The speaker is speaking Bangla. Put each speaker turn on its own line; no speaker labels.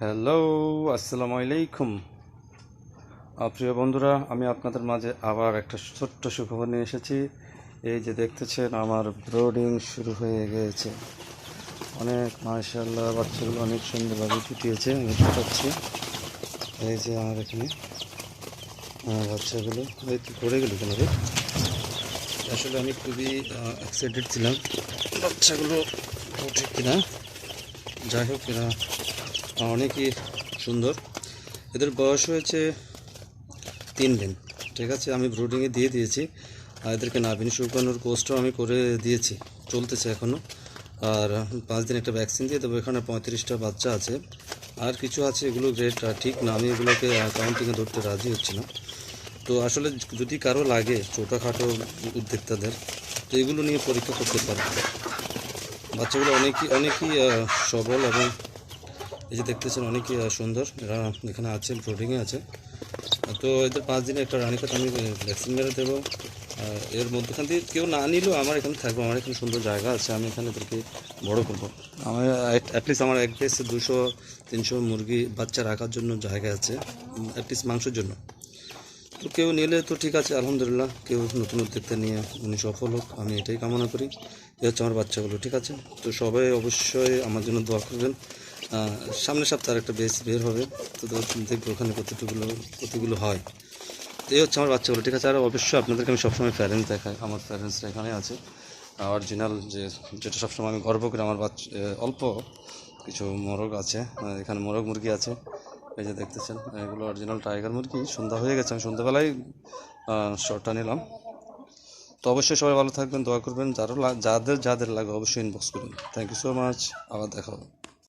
হ্যালো, আসসালামু আলাইকুম। প্রিয় বন্ধুরা, আমি আপনাদের মাঝে আবার একটা ছোট্ট সুখবর নিয়ে এসেছি। এই যে দেখতেছেন, আমার ব্রোডিং শুরু হয়ে গিয়েছে। অনেক মাশাআল্লাহ, বাচ্চাগুলো অনেক সুন্দরভাবে ফুটিয়েছে। আমি দেখাচ্ছি, এই যে আমার এখানে বাচ্চাগুলো। এই তো পড়ে গেল কেন রে? আসলে আমি খুবই এক্সাইটেড ছিলাম বাচ্চাগুলো ওঠে কিনা। যাই হোক, এরা অনেকই সুন্দর। এদের বয়স হয়েছে 3 দিন। ঠিক আছে, আমি ব্রুডিংয়ে দিয়ে দিয়েছি। আর এদেরকে নাভিন শুকানোর কোর্সটাও আমি করে দিয়েছি, চলতেছে এখনও। আর 5 দিন একটা ভ্যাকসিন দিয়ে দেবো। এখানে 35টা বাচ্চা আছে, আর কিছু আছে এগুলো গ্রেড ঠিক না, আমি এগুলোকে কাউন্টিংয়ে ধরতে রাজি হচ্ছি না। তো আসলে যদি কারো লাগে ছোটোখাটো উদ্যোক্তাদের, তো এগুলো নিয়ে পরীক্ষা করতে পারে। বাচ্চাগুলো অনেকই সবল, এবং এই যে দেখতেছেন অনেকই সুন্দর। এরা এখানে আছে, ব্রুডিংয়ে আছে। তো এদের 5 দিনে একটা রানীক্ষেত আমি ভ্যাকসিন মেরে দেবো। এর মধ্যখান দিয়ে কেউ না নিলেও আমার এখানে থাকবো। আমার এখানে সুন্দর জায়গা আছে, আমি এখানে এদেরকে বড় করবো। আমার অ্যাটলিস্ট আমার এক বেসে 200-300 মুরগি বাচ্চা রাখার জন্য জায়গা আছে, অ্যাটলিস্ট মাংসের জন্য। তো কেউ নিলে তো ঠিক আছে, আলহামদুলিল্লাহ। কেউ নতুন উদ্যোক্তা নিয়ে উনি সফল হোক, আমি এটাই কামনা করি। এ হচ্ছে আমার বাচ্চাগুলো, ঠিক আছে। তো সবাই অবশ্যই আমার জন্য দোয়া করবেন। সামনের সপ্তাহে একটা বেস বের হবে, তো দেখবো ওখানে কতগুলো হয়। তো এই হচ্ছে আমার বাচ্চাগুলো, ঠিক আছে। আর অবশ্যই আপনাদেরকে আমি সবসময় প্যারেন্টস দেখাই। আমার প্যারেন্টসরা এখানে আছে, অরিজিনাল যেটা সবসময় আমি গর্ব করি। আমার বাচ্চা অল্প কিছু মোরগ আছে, এখানে মোরগ মুরগি আছে। এই যে দেখতেছেন, এগুলো অরিজিনাল টাইগার মুরগি। সন্ধ্যা হয়ে গেছে, আমি সন্ধ্যাবেলায় শটটা নিলাম। তো অবশ্যই সবাই ভালো থাকবেন, দোয়া করবেন। যাদের যাদের লাগে অবশ্যই ইনবক্স করবেন। থ্যাংক ইউ সো মাচ, আবার দেখা হবে।